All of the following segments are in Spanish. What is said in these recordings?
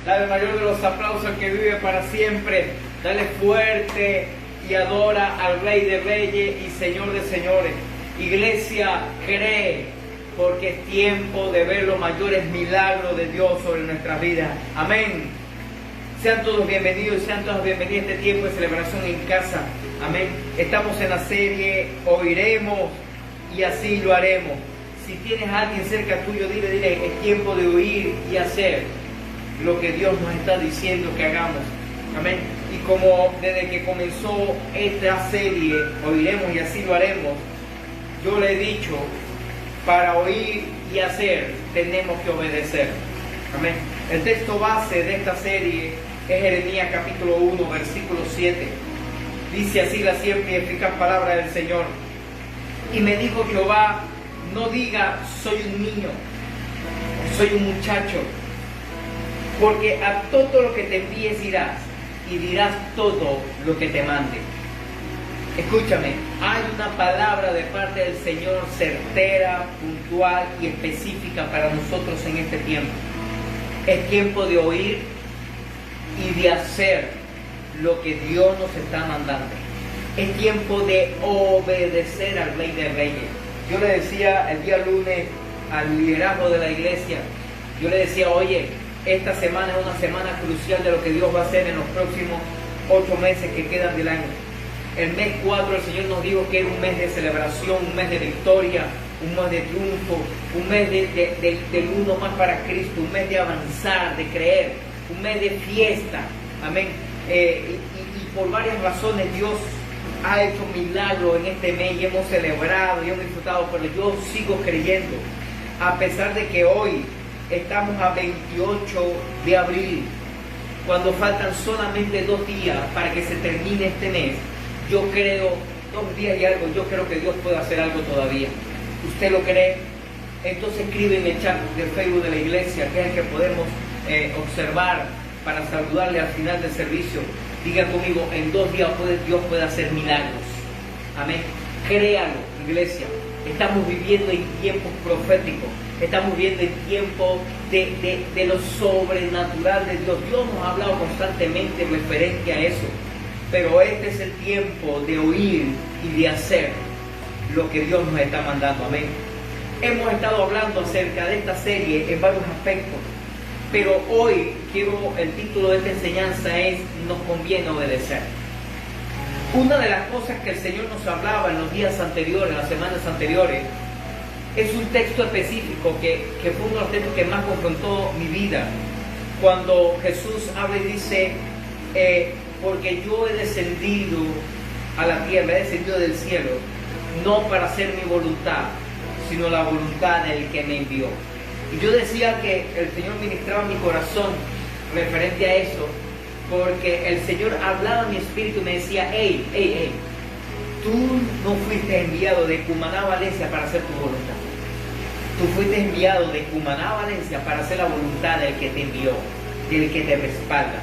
Dale el mayor de los aplausos que vive para siempre. Dale fuerte y adora al Rey de Reyes y Señor de Señores. Iglesia, cree, porque es tiempo de ver los mayores milagros de Dios sobre nuestras vidas. Amén. Sean todos bienvenidos y sean todas bienvenidas a este tiempo de celebración en casa. Amén. Estamos en la serie Oiremos y así lo haremos. Si tienes a alguien cerca tuyo, dile, es tiempo de oír y hacer lo que Dios nos está diciendo que hagamos. Amén. Y como desde que comenzó esta serie, Oiremos y así lo haremos, yo le he dicho, para oír y hacer tenemos que obedecer. Amén. El texto base de esta serie es Jeremías capítulo 1, versículo 7. Dice así la siempre y eficaz palabra del Señor. Y me dijo Jehová, no diga soy un niño, soy un muchacho, porque a todo lo que te envíes irás, y dirás todo lo que te mande. Escúchame, hay una palabra de parte del Señor certera, puntual y específica para nosotros en este tiempo. Es tiempo de oír y de hacer lo que Dios nos está mandando. Es tiempo de obedecer al Rey de Reyes. Yo le decía el día lunes al liderazgo de la iglesia, yo le decía, oye, esta semana es una semana crucial de lo que Dios va a hacer en los próximos 8 meses que quedan del año. El mes 4 el Señor nos dijo que era un mes de celebración, un mes de victoria, un mes de triunfo, un mes del uno más para Cristo, un mes de avanzar, de creer, un mes de fiesta. Amén. Y por varias razones Dios ha hecho milagros en este mes y hemos celebrado y hemos disfrutado, pero yo sigo creyendo, a pesar de que hoy estamos a 28 de abril, cuando faltan solamente 2 días para que se termine este mes. Yo creo, 2 días y algo, yo creo que Dios puede hacer algo todavía. ¿Usted lo cree? Entonces escribe en el chat de Facebook de la iglesia, que es el que podemos observar para saludarle al final del servicio. Diga conmigo, en 2 días Dios puede hacer milagros. Amén. Créalo, iglesia. Estamos viviendo en tiempos proféticos. Estamos viviendo en tiempos de lo sobrenatural de Dios. Dios nos ha hablado constantemente referente a eso. Pero este es el tiempo de oír y de hacer lo que Dios nos está mandando. Amén. Hemos estado hablando acerca de esta serie en varios aspectos. Pero hoy el título de esta enseñanza es Nos conviene obedecer. Una de las cosas que el Señor nos hablaba en los días anteriores, en las semanas anteriores, es un texto específico que fue uno de los textos que más confrontó mi vida. Cuando Jesús habla y dice, porque yo he descendido a la tierra, he descendido del cielo, no para hacer mi voluntad, sino la voluntad del que me envió. Y yo decía que el Señor ministraba mi corazón referente a eso, porque el Señor hablaba a mi espíritu y me decía, hey, tú no fuiste enviado de Cumaná, Valencia para hacer tu voluntad. Tú fuiste enviado de Cumaná, Valencia para hacer la voluntad del que te envió, del que te respalda.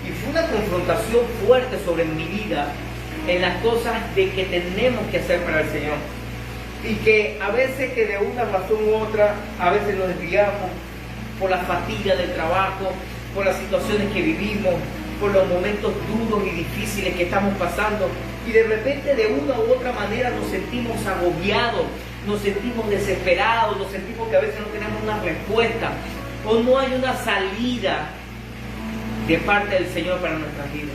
Y fue una confrontación fuerte sobre mi vida en las cosas de que tenemos que hacer para el Señor. Y que a veces que de una razón u otra, a veces nos desviamos por la fatiga del trabajo, por las situaciones que vivimos, por los momentos duros y difíciles que estamos pasando. Y de repente de una u otra manera nos sentimos agobiados, nos sentimos desesperados, nos sentimos que a veces no tenemos una respuesta o no hay una salida de parte del Señor para nuestras vidas.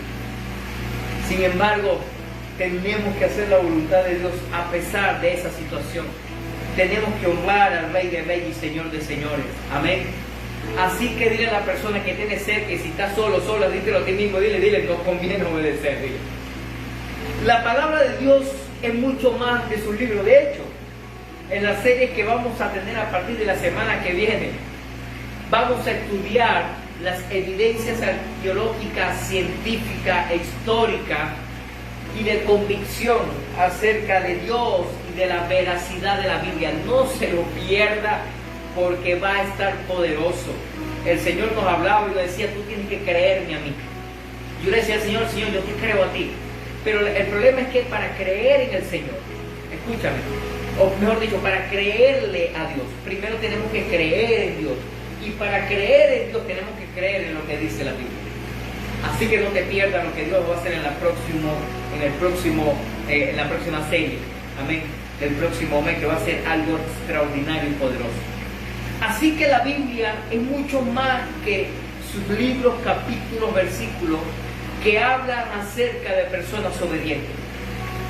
Sin embargo, tenemos que hacer la voluntad de Dios a pesar de esa situación. Tenemos que honrar al Rey de Reyes y Señor de Señores. Amén. Así que dile a la persona que tiene cerca, que si está solo, sola, díselo a ti mismo, dile, nos conviene obedecer. Dile. La palabra de Dios es mucho más de su libro. De hecho, en la serie que vamos a tener a partir de la semana que viene, vamos a estudiar las evidencias arqueológicas, científicas e históricas y de convicción acerca de Dios y de la veracidad de la Biblia. No se lo pierda, porque va a estar poderoso. El Señor nos hablaba y nos decía, tú tienes que creerme a mí. Yo le decía al Señor, yo te creo a ti. Pero el problema es que para creer en el Señor, escúchame, o mejor dicho, para creerle a Dios, primero tenemos que creer en Dios. Y para creer en Dios tenemos que creer en lo que dice la Biblia. Así que no te pierdas lo que Dios va a hacer en la próxima serie. Amén. Del próximo mes, que va a ser algo extraordinario y poderoso. Así que la Biblia es mucho más que sus libros, capítulos, versículos que hablan acerca de personas obedientes,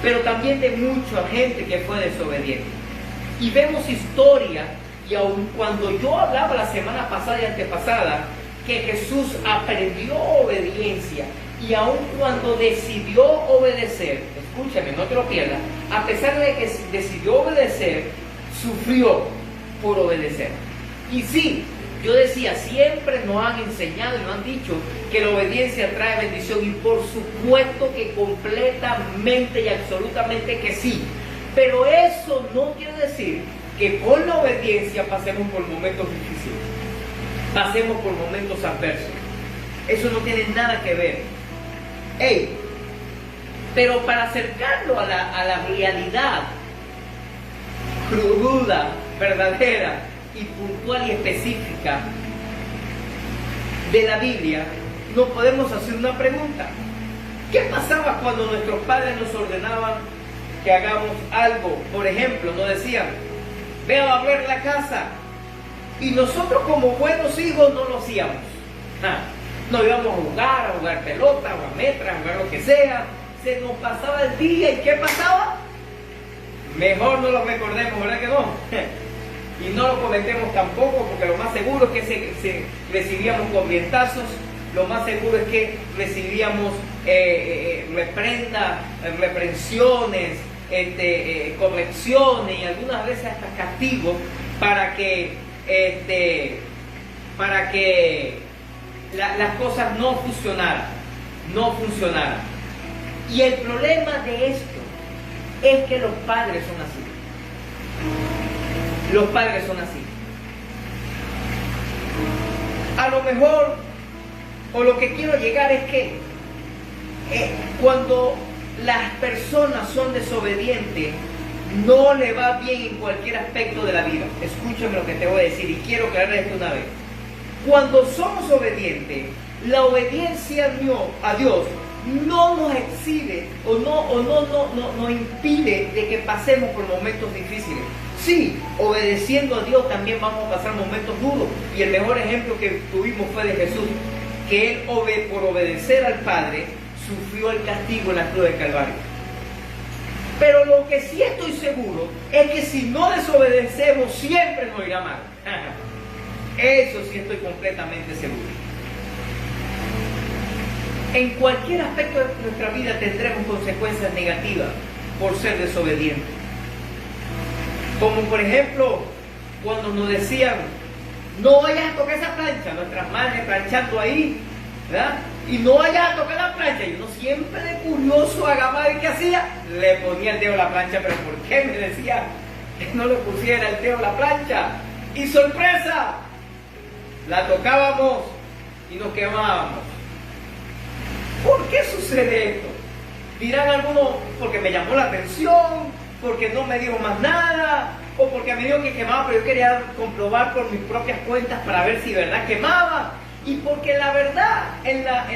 pero también de mucha gente que fue desobediente. Y vemos historia, y aun cuando yo hablaba la semana pasada y antepasada que Jesús aprendió obediencia, y aun cuando decidió obedecer, escúchame, no te lo pierdas, a pesar de que decidió obedecer, sufrió por obedecer. Y sí, yo decía, siempre nos han enseñado y nos han dicho que la obediencia trae bendición, y por supuesto que completamente y absolutamente que sí. Pero eso no quiere decir que con la obediencia pasemos por momentos difíciles, pasemos por momentos adversos. Eso no tiene nada que ver. Pero para acercarlo a la realidad cruda, verdadera y puntual y específica de la Biblia, nos podemos hacer una pregunta. ¿Qué pasaba cuando nuestros padres nos ordenaban que hagamos algo? Por ejemplo, nos decían, ve a barrer la casa, y nosotros como buenos hijos no lo hacíamos. Nos íbamos a jugar pelota, o a metra, a jugar lo que sea. Se nos pasaba el día, ¿y qué pasaba? Mejor no lo recordemos, ¿verdad que no? Y no lo cometemos tampoco, porque lo más seguro es que recibíamos corrientazos, lo más seguro es que recibíamos reprensiones, correcciones y algunas veces hasta castigos para que las cosas no funcionaran. Y el problema de esto es que los padres son así. Los padres son así. A lo mejor, o lo que quiero llegar es que cuando las personas son desobedientes, no le va bien en cualquier aspecto de la vida. Escúchame lo que te voy a decir, y quiero aclarar esto una vez. Cuando somos obedientes, la obediencia a Dios no nos exhibe o no impide de que pasemos por momentos difíciles. Sí, obedeciendo a Dios también vamos a pasar momentos duros, y el mejor ejemplo que tuvimos fue de Jesús, que Él por obedecer al Padre sufrió el castigo en la cruz del Calvario. Pero lo que sí estoy seguro es que si no desobedecemos siempre nos irá mal. Eso sí estoy completamente seguro. En cualquier aspecto de nuestra vida tendremos consecuencias negativas por ser desobedientes. Como por ejemplo, cuando nos decían, no vayas a tocar esa plancha, nuestras madres planchando ahí, ¿verdad? Y no vayas a tocar la plancha. Y uno siempre de curioso, agamado, ¿qué hacía? Le ponía el dedo a la plancha. ¿Pero por qué me decía que no le pusiera el dedo a la plancha? Y sorpresa, la tocábamos y nos quemábamos. ¿Por qué sucede esto? Dirán algunos, porque me llamó la atención, porque no me dijo más nada, o porque me dijo que quemaba, pero yo quería comprobar por mis propias cuentas para ver si de verdad quemaba. Y porque la verdad, en la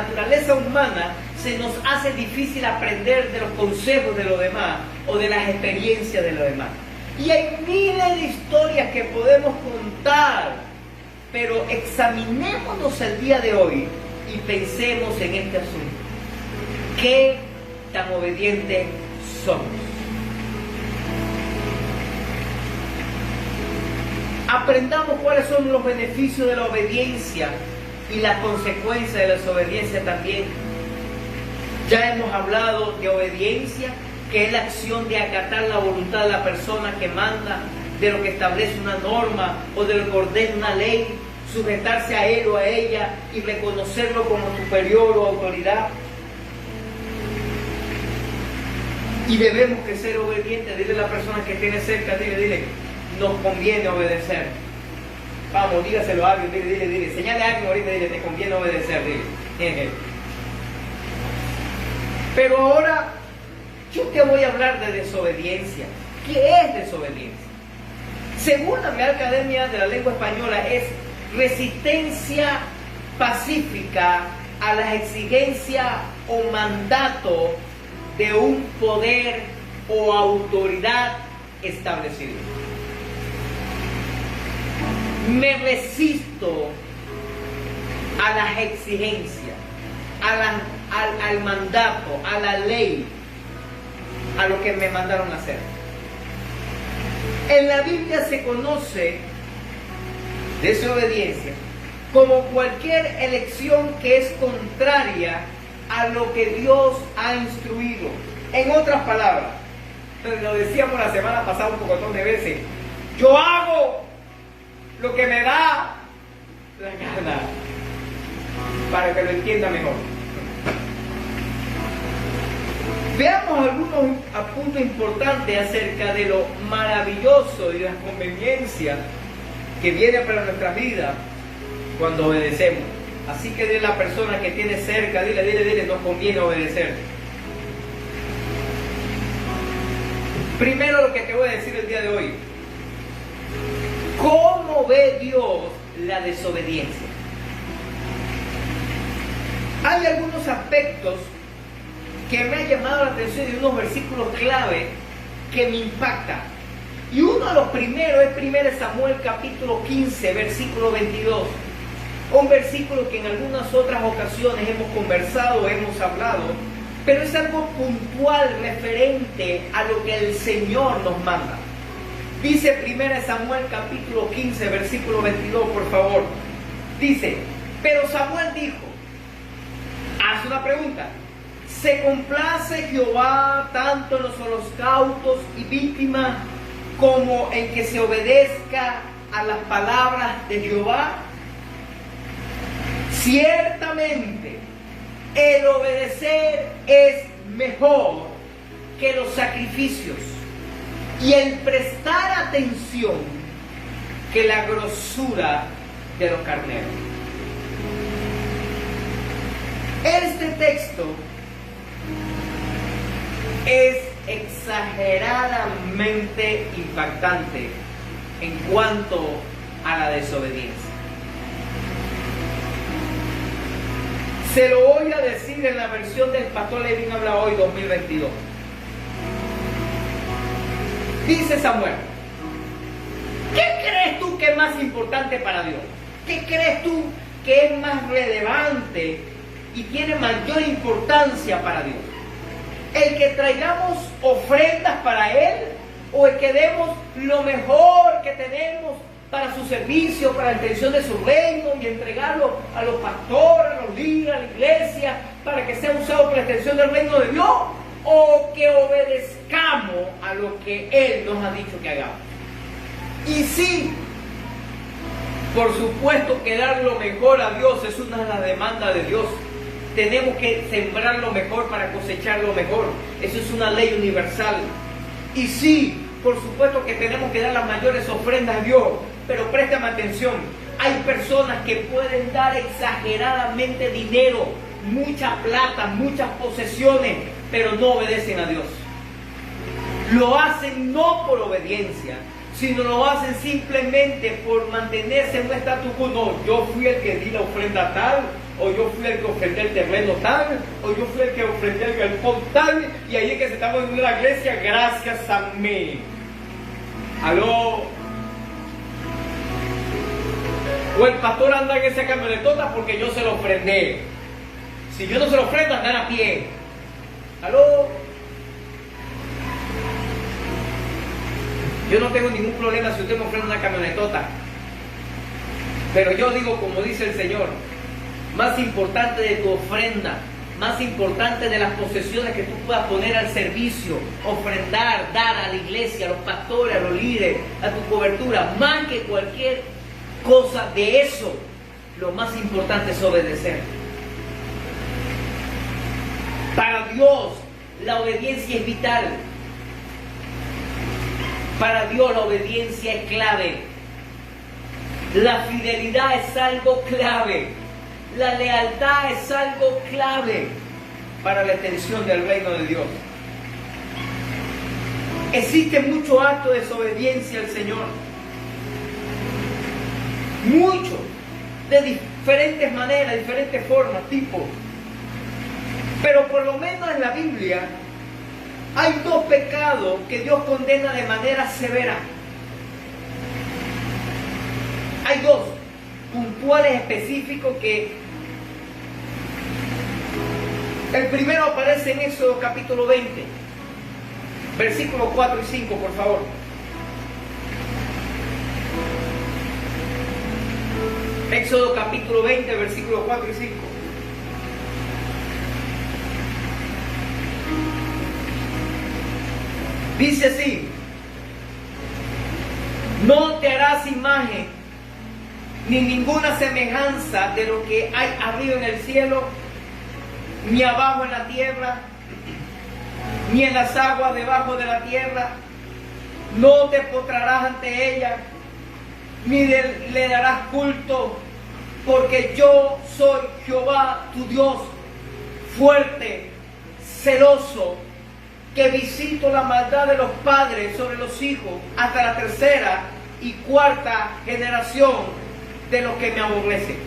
naturaleza humana, se nos hace difícil aprender de los consejos de los demás, o de las experiencias de los demás. Y hay miles de historias que podemos contar, pero examinémonos el día de hoy y pensemos en este asunto. ¿Qué tan obedientes somos? Aprendamos cuáles son los beneficios de la obediencia y las consecuencias de la desobediencia también. Ya hemos hablado de obediencia, que es la acción de acatar la voluntad de la persona que manda, de lo que establece una norma o de lo que ordena una ley, sujetarse a él o a ella y reconocerlo como superior o autoridad. Y debemos que ser obedientes. Dile a la persona que tiene cerca, dile, nos conviene obedecer. Vamos, dígaselo a alguien, dile, señale a alguien ahorita, dile, te conviene obedecer, dile. Pero ahora, yo te voy a hablar de desobediencia. ¿Qué es desobediencia? Según la Real Academia de la Lengua Española, es resistencia pacífica a las exigencias o mandato de un poder o autoridad establecido. Me resisto a las exigencias, al mandato, a la ley, a lo que me mandaron a hacer. En la Biblia se conoce desobediencia como cualquier elección que es contraria a lo que Dios ha instruido. En otras palabras, lo decíamos la semana pasada un pocotón de veces, yo hago lo que me da la gana, para que lo entienda mejor. Veamos algunos puntos importantes acerca de lo maravilloso y las conveniencias que viene para nuestra vida cuando obedecemos. Así que de la persona que tiene cerca, dile, nos conviene obedecer. Primero lo que te voy a decir el día de hoy. ¿Cómo ve Dios la desobediencia? Hay algunos aspectos que me han llamado la atención de unos versículos clave que me impactan. Y uno de los primeros es 1 Samuel capítulo 15, versículo 22. Un versículo que en algunas otras ocasiones hemos conversado, hemos hablado, pero es algo puntual referente a lo que el Señor nos manda. Dice 1 Samuel capítulo 15, versículo 22, por favor. Dice, pero Samuel dijo, hace una pregunta, ¿se complace Jehová tanto en los holocaustos y víctimas como en que se obedezca a las palabras de Jehová? Ciertamente, el obedecer es mejor que los sacrificios y el prestar atención que la grosura de los carneros. Este texto es exageradamente impactante en cuanto a la desobediencia. Se lo voy a decir en la versión del Pastor Levin Habla Hoy 2022. Dice Samuel, ¿qué crees tú que es más importante para Dios? ¿Qué crees tú que es más relevante y tiene mayor importancia para Dios? ¿El que traigamos ofrendas para Él o el que demos lo mejor que tenemos para su servicio, para la extensión de su reino y entregarlo a los pastores, a los líderes, a la iglesia, para que sea usado para la extensión del reino de Dios? ¿O que obedezcamos a lo que Él nos ha dicho que hagamos? Y sí, por supuesto que dar lo mejor a Dios es una de las demandas de Dios. Tenemos que sembrar lo mejor para cosechar lo mejor. Eso es una ley universal. Y sí, por supuesto que tenemos que dar las mayores ofrendas a Dios. Pero préstame atención. Hay personas que pueden dar exageradamente dinero, mucha plata, muchas posesiones, pero no obedecen a Dios. Lo hacen no por obediencia, sino lo hacen simplemente por mantenerse en un status quo. No, yo fui el que di la ofrenda tal, o yo fui el que ofrendé el terreno tal, o yo fui el que ofrendé el galpón tal, y ahí es que se está poniendo la iglesia, gracias a mí. Aló. O el pastor anda en esa camionetota porque yo se lo ofrendé. Si yo no se lo ofrendo, andan a pie. Aló. Yo no tengo ningún problema si usted me ofrenda una camionetota. Pero yo digo, como dice el Señor, más importante de tu ofrenda, más importante de las posesiones que tú puedas poner al servicio, ofrendar, dar a la iglesia, a los pastores, a los líderes, a tu cobertura, más que cualquier cosa de eso, lo más importante es obedecer. Para Dios, la obediencia es vital. Para Dios la obediencia es clave. La fidelidad es algo clave. La lealtad es algo clave para la extensión del reino de Dios. Existe mucho acto de desobediencia al Señor. muchos, de diferentes maneras, diferentes formas, tipos. Pero por lo menos en la Biblia hay dos pecados que Dios condena de manera severa. Hay dos puntuales específicos que el primero aparece en Éxodo capítulo 20, versículos 4 y 5, por favor. Éxodo capítulo 20, versículos 4 y 5. Dice así: no te harás imagen ni ninguna semejanza de lo que hay arriba en el cielo, ni abajo en la tierra, ni en las aguas debajo de la tierra. No te postrarás ante ella, ni le darás culto, porque yo soy Jehová tu Dios, fuerte, celoso, que visito la maldad de los padres sobre los hijos hasta la tercera y cuarta generación de los que me aborrecen.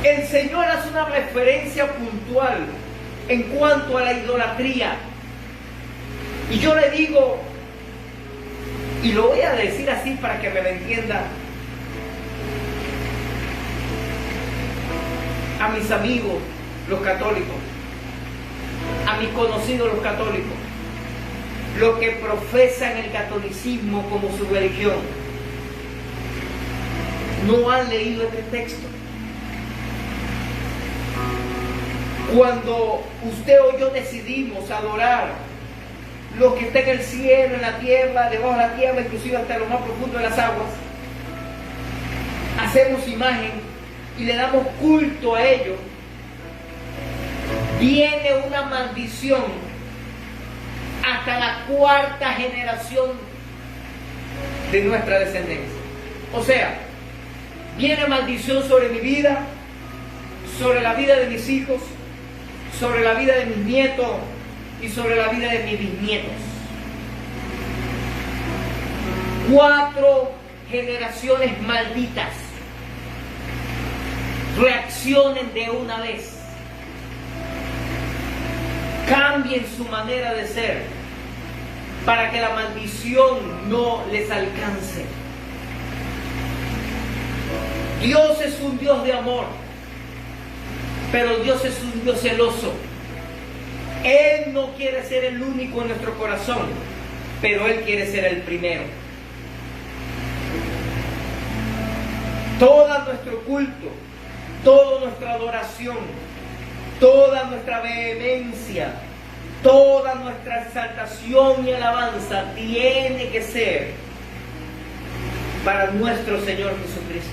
El Señor hace una referencia puntual en cuanto a la idolatría. Y yo le digo, y lo voy a decir así para que me lo entienda, a mis amigos los católicos, a mis conocidos los católicos, los que profesan el catolicismo como su religión, no han leído este texto. Cuando usted o yo decidimos adorar lo que está en el cielo, en la tierra, debajo de la tierra, inclusive hasta lo más profundo de las aguas, hacemos imagen y le damos culto a ello, viene una maldición hasta la cuarta generación de nuestra descendencia. O sea, viene maldición sobre mi vida, sobre la vida de mis hijos, sobre la vida de mis nietos y sobre la vida de mis bisnietos. 4 generaciones malditas. Reaccionen de una vez. Cambien su manera de ser para que la maldición no les alcance. Dios es un Dios de amor, pero Dios es un Dios celoso. Él no quiere ser el único en nuestro corazón, pero Él quiere ser el primero. Todo nuestro culto, toda nuestra adoración, toda nuestra vehemencia, toda nuestra exaltación y alabanza tiene que ser para nuestro Señor Jesucristo.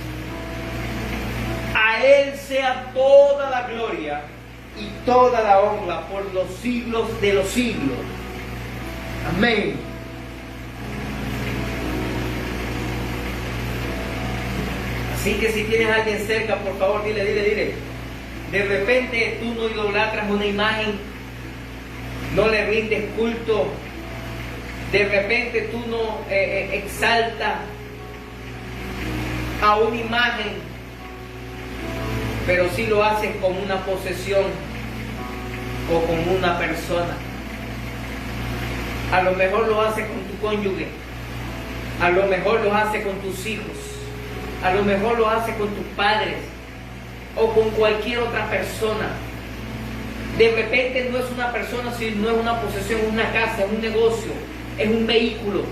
A Él sea toda la gloria y toda la honra por los siglos de los siglos. Amén. Así que si tienes a alguien cerca, por favor, dile. De repente tú no idolatras una imagen, no le rindes culto. De repente tú no exaltas a una imagen, pero sí lo haces con una posesión o con una persona. A lo mejor lo haces con tu cónyuge, a lo mejor lo haces con tus hijos, a lo mejor lo haces con tus padres o con cualquier otra persona. De repente no es una persona, sino es una posesión, una casa, un negocio, es un vehículo.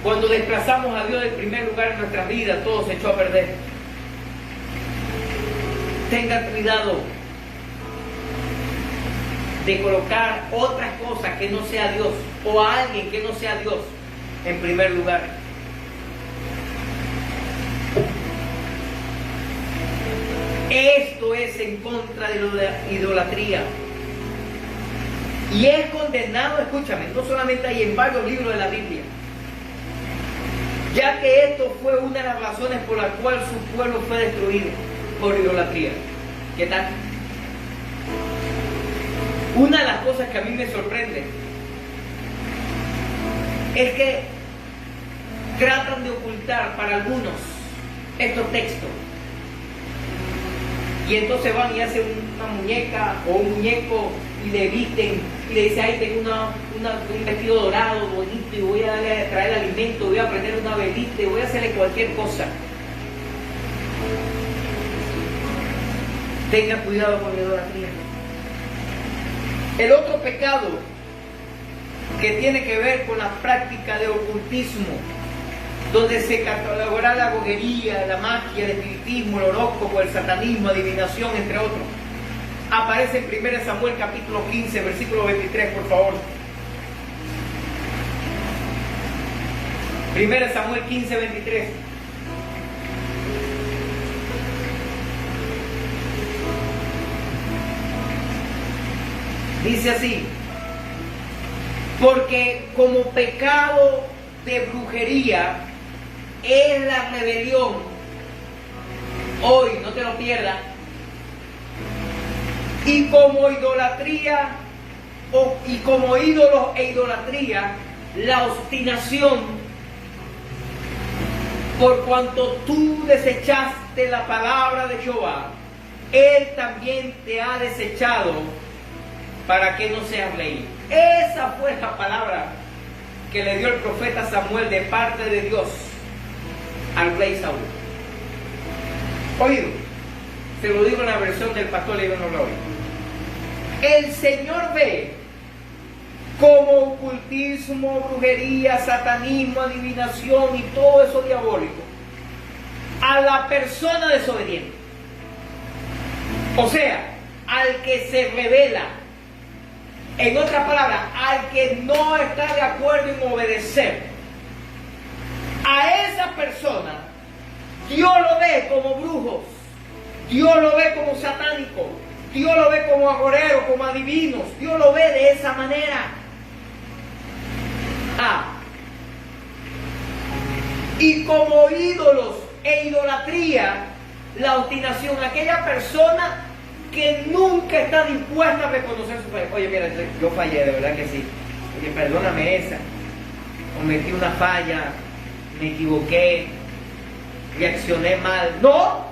Cuando desplazamos a Dios del primer lugar en nuestra vida, todo se echó a perder. Tenga cuidado de colocar otras cosas que no sea Dios o a alguien que no sea Dios en primer lugar. Esto es en contra de la idolatría. Y es condenado, escúchame, no solamente hay en varios libros de la Biblia, ya que esto fue una de las razones por las cuales su pueblo fue destruido por idolatría. ¿Qué tal? Una de las cosas que a mí me sorprende es que tratan de ocultar para algunos estos textos. Y entonces van y hacen una muñeca o un muñeco y le visten y le dicen, ahí tengo un vestido dorado, bonito, y voy a traer alimento, voy a prender una velita, voy a hacerle cualquier cosa. Tenga cuidado con la idolatría. El otro pecado que tiene que ver con la práctica de ocultismo, donde se catalogará la bogería, la magia, el espiritismo, el horóscopo, el satanismo, adivinación, entre otros. Aparece en 1 Samuel capítulo 15, versículo 23, por favor. 1 Samuel 15, 23. Dice así: porque como pecado de brujería es la rebelión. Hoy, no te lo pierdas. Y como idolatría, y como ídolos e idolatría, la obstinación, por cuanto tú desechaste la palabra de Jehová, Él también te ha desechado para que no seas rey. Esa fue la palabra que le dio el profeta Samuel de parte de Dios al rey Saúl. Oído, se lo digo en la versión del pastor León Gloria. El Señor ve como ocultismo, brujería, satanismo, adivinación y todo eso diabólico a la persona desobediente. O sea, al que se revela. En otras palabras, al que no está de acuerdo en obedecer. A esa persona, Dios lo ve como brujos, Dios lo ve como satánico, Dios lo ve como agoreros, como adivinos, Dios lo ve de esa manera. Y como ídolos e idolatría, la obstinación, aquella persona que nunca está dispuesta a reconocer su fallo. Oye, mira, yo fallé, de verdad que sí. Oye, perdóname esa. Cometí una falla, me equivoqué, reaccioné mal. No,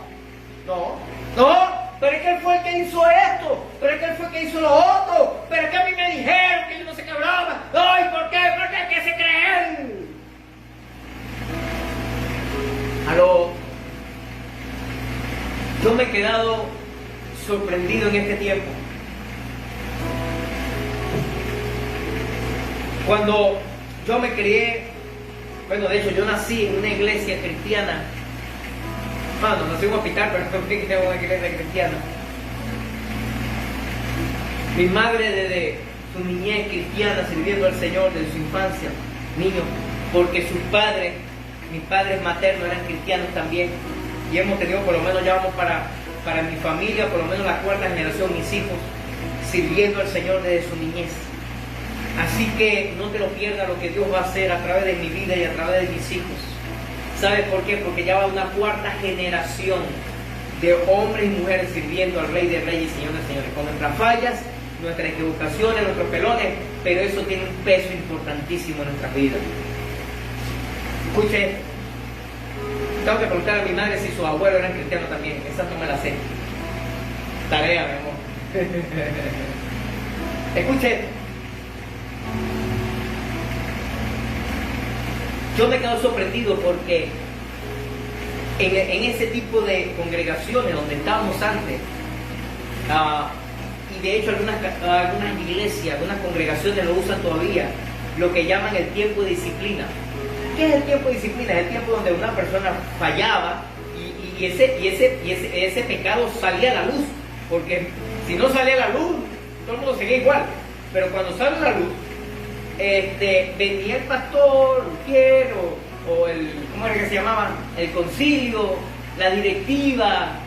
pero es que él fue el que hizo esto, pero es que él fue el que hizo lo otro, pero es que a mí me dijeron que yo no sé qué hablaba. Ay, ¿por qué? ¿Qué se cree él? Aló, yo me he quedado sorprendido en este tiempo. Cuando yo me crié, bueno, de hecho yo nací en una iglesia cristiana. Bueno, nací en un hospital, pero también tengo una iglesia cristiana. Mi madre desde su niñez cristiana, sirviendo al Señor desde su infancia, niño, porque sus padres, mis padres maternos eran cristianos también, y hemos tenido, por lo menos ya vamos para mi familia, por lo menos la cuarta generación, mis hijos, sirviendo al Señor desde su niñez. Así que no te lo pierdas lo que Dios va a hacer a través de mi vida y a través de mis hijos. ¿Sabes por qué? Porque ya va una cuarta generación de hombres y mujeres sirviendo al Rey de Reyes y Señor de Señores, con nuestras fallas, nuestras equivocaciones, nuestros pelones, pero eso tiene un peso importantísimo en nuestras vidas. Escuche, tengo que preguntar a mi madre si sus abuelos eran cristianos también. Esa no me la sé. Tarea, mi amor. Escuche, yo me quedo sorprendido porque en ese tipo de congregaciones donde estábamos antes, y de hecho algunas iglesias, algunas congregaciones lo usan todavía, lo que llaman el tiempo de disciplina. ¿Qué es el tiempo de disciplina? Es el tiempo donde una persona fallaba y ese pecado salía a la luz, porque si no salía a la luz, todo el mundo seguía igual. Pero cuando sale a la luz, venía el pastor, Luquier, o el, ¿cómo era que se llamaba? El concilio, la directiva,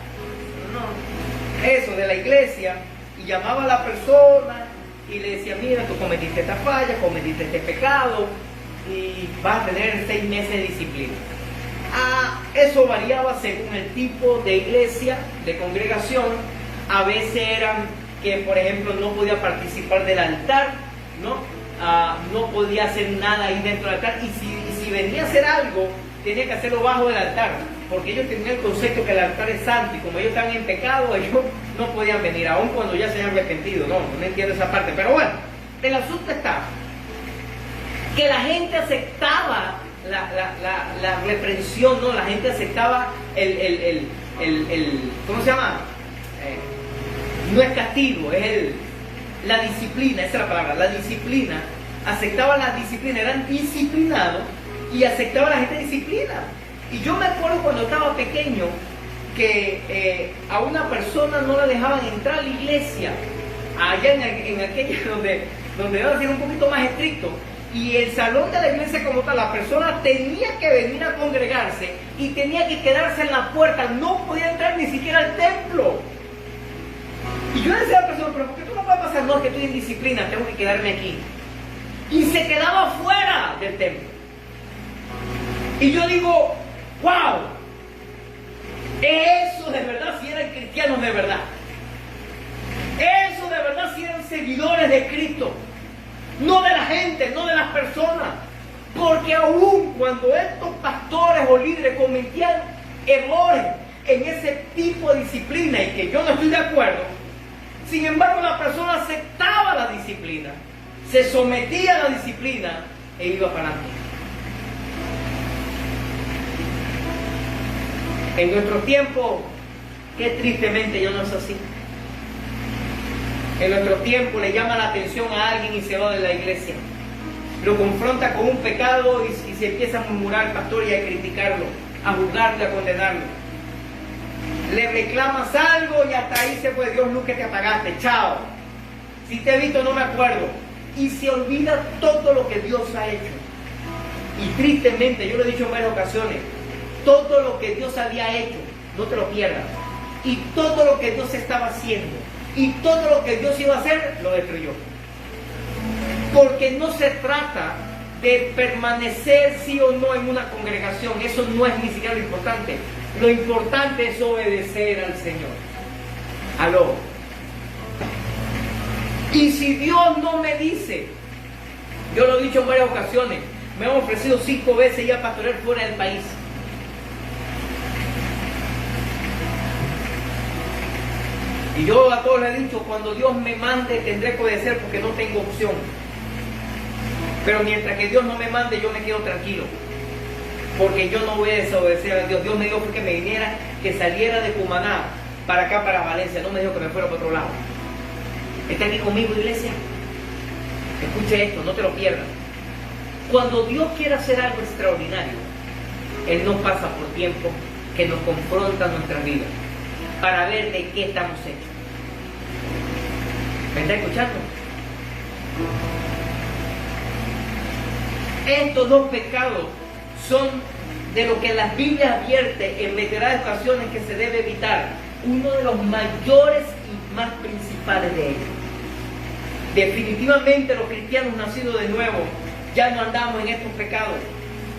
eso de la iglesia, y llamaba a la persona y le decía, mira, tú cometiste esta falla, cometiste este pecado, y vas a tener 6 meses de disciplina. Eso variaba según el tipo de iglesia, de congregación. A veces eran que por ejemplo no podía participar del altar, ¿no? No podía hacer nada ahí dentro del altar, y si venía a hacer algo, tenía que hacerlo bajo del altar, porque ellos tenían el concepto que el altar es santo, y como ellos estaban en pecado, ellos no podían venir, aun cuando ya se habían arrepentido. No entiendo esa parte, pero bueno, el asunto está que la gente aceptaba la reprensión, ¿no? La gente aceptaba ¿cómo se llama? No es castigo, es la disciplina, esa es la palabra, la disciplina. Aceptaba la disciplina, eran disciplinados y aceptaba a la gente disciplina. Y yo me acuerdo cuando estaba pequeño que a una persona no la dejaban entrar a la iglesia, allá en aquella donde iba a ser un poquito más estricto. Y el salón de la iglesia como tal, la persona tenía que venir a congregarse y tenía que quedarse en la puerta, no podía entrar ni siquiera al templo. Y yo decía a la persona, pero ¿por qué tú no puedes pasar? No, es que estoy en disciplina, tengo que quedarme aquí. Y se quedaba fuera del templo. Y yo digo, wow, eso de verdad si eran cristianos de verdad. Eso de verdad si eran seguidores de Cristo. No de la gente, no de las personas. Porque aún cuando estos pastores o líderes cometían errores en ese tipo de disciplina, y que yo no estoy de acuerdo, sin embargo la persona aceptaba la disciplina, se sometía a la disciplina e iba para adelante. En nuestro tiempo, qué tristemente ya no es así. En nuestro tiempo le llama la atención a alguien y se va de la iglesia. Lo confronta con un pecado y se empieza a murmurar al pastor y a criticarlo, a juzgarlo, a condenarlo. Le reclamas algo y hasta ahí se fue. Dios, luz que te apagaste, chao. Si te he visto no me acuerdo. Y se olvida todo lo que Dios ha hecho. Y tristemente, yo lo he dicho en varias ocasiones, todo lo que Dios había hecho, no te lo pierdas. Y todo lo que Dios estaba haciendo, y todo lo que Dios iba a hacer, lo destruyó. Porque no se trata de permanecer sí o no en una congregación. Eso no es ni siquiera lo importante. Lo importante es obedecer al Señor. Aló. Y si Dios no me dice, yo lo he dicho en varias ocasiones, me han ofrecido 5 veces ir a pastorear fuera del país. Y yo a todos les he dicho, cuando Dios me mande tendré que obedecer porque no tengo opción. Pero mientras que Dios no me mande, yo me quedo tranquilo. Porque yo no voy a desobedecer a Dios. Dios me dijo que me viniera, que saliera de Cumaná para acá, para Valencia. No me dijo que me fuera para otro lado. ¿Está aquí conmigo, iglesia? Escuche esto, no te lo pierdas. Cuando Dios quiere hacer algo extraordinario, Él nos pasa por tiempo que nos confronta nuestra vida para ver de qué estamos hechos. ¿Me está escuchando? Estos 2 pecados son de lo que las Biblias advierte en reiteradas ocasiones que se debe evitar. Uno de los mayores y más principales de ellos. Definitivamente los cristianos nacidos de nuevo ya no andamos en estos pecados,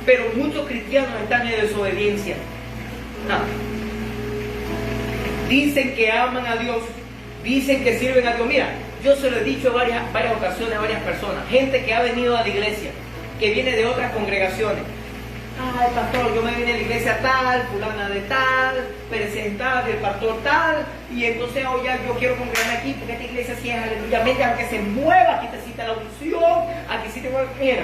pero muchos cristianos están en desobediencia. Dicen que aman a Dios, dicen que sirven a Dios. Mira, yo se lo he dicho en varias ocasiones a varias personas, gente que ha venido a la iglesia, que viene de otras congregaciones. Ay, pastor, yo me vine a la iglesia tal, fulana de tal, presentada del pastor tal, y entonces hoy ya yo quiero congregarme aquí porque esta iglesia sí es aleluya, aunque se mueva, aquí te cita la unción, aquí sí te mueve. Mira,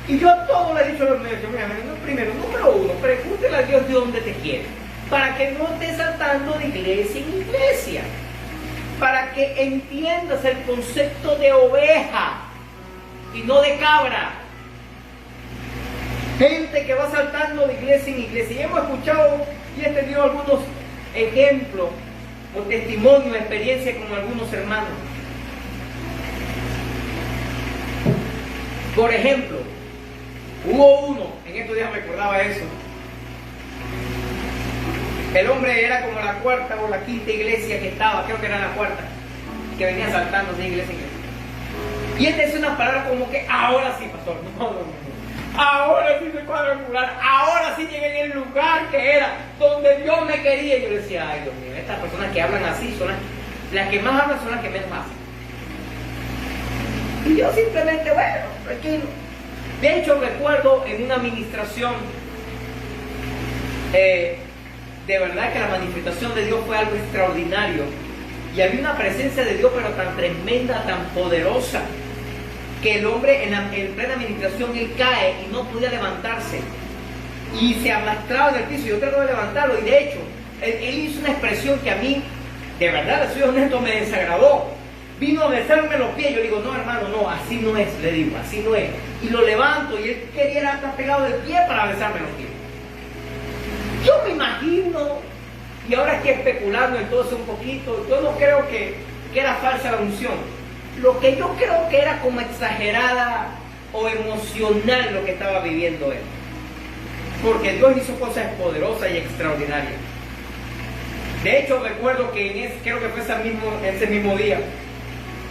y yo a todos le he dicho a los médicos, mira, primero, número 1, pregúntele a Dios de dónde te quiere, para que no estés saltando de iglesia en iglesia, para que entiendas el concepto de oveja y no de cabra. Gente que va saltando de iglesia en iglesia. Y hemos escuchado y he tenido algunos ejemplos o testimonios, experiencias con algunos hermanos. Por ejemplo, hubo uno, en estos días me acordaba eso. El hombre era como la 4ª o la 5ª iglesia que estaba, creo que era la 4ª, que venía saltando de iglesia en iglesia. Y él decía una palabra como que ahora sí, pastor, no. Ahora sí soy cuadrangular, ahora sí llegué en el lugar que era donde Dios me quería. Y yo decía, ay Dios mío, estas personas que hablan así son Las que más hablan son las que menos hacen. Y yo simplemente, bueno, tranquilo. De hecho, recuerdo en una administración, de verdad que la manifestación de Dios fue algo extraordinario. Y había una presencia de Dios, pero tan tremenda, tan poderosa, que el hombre en plena administración, él cae y no podía levantarse. Y se arrastraba en el piso y yo trataba de levantarlo. Y de hecho, él hizo una expresión que a mí, de verdad, soy honesto, me desagradó. Vino a besarme los pies. Yo le digo, no, hermano, no, así no es, le digo, así no es. Y lo levanto y él quería estar pegado del pie para besarme los pies. Yo me imagino, y ahora aquí especulando entonces un poquito, yo no creo que era falsa la unción. Lo que yo creo que era como exagerada o emocional lo que estaba viviendo él. Porque Dios hizo cosas poderosas y extraordinarias. De hecho, recuerdo que creo que fue ese mismo día,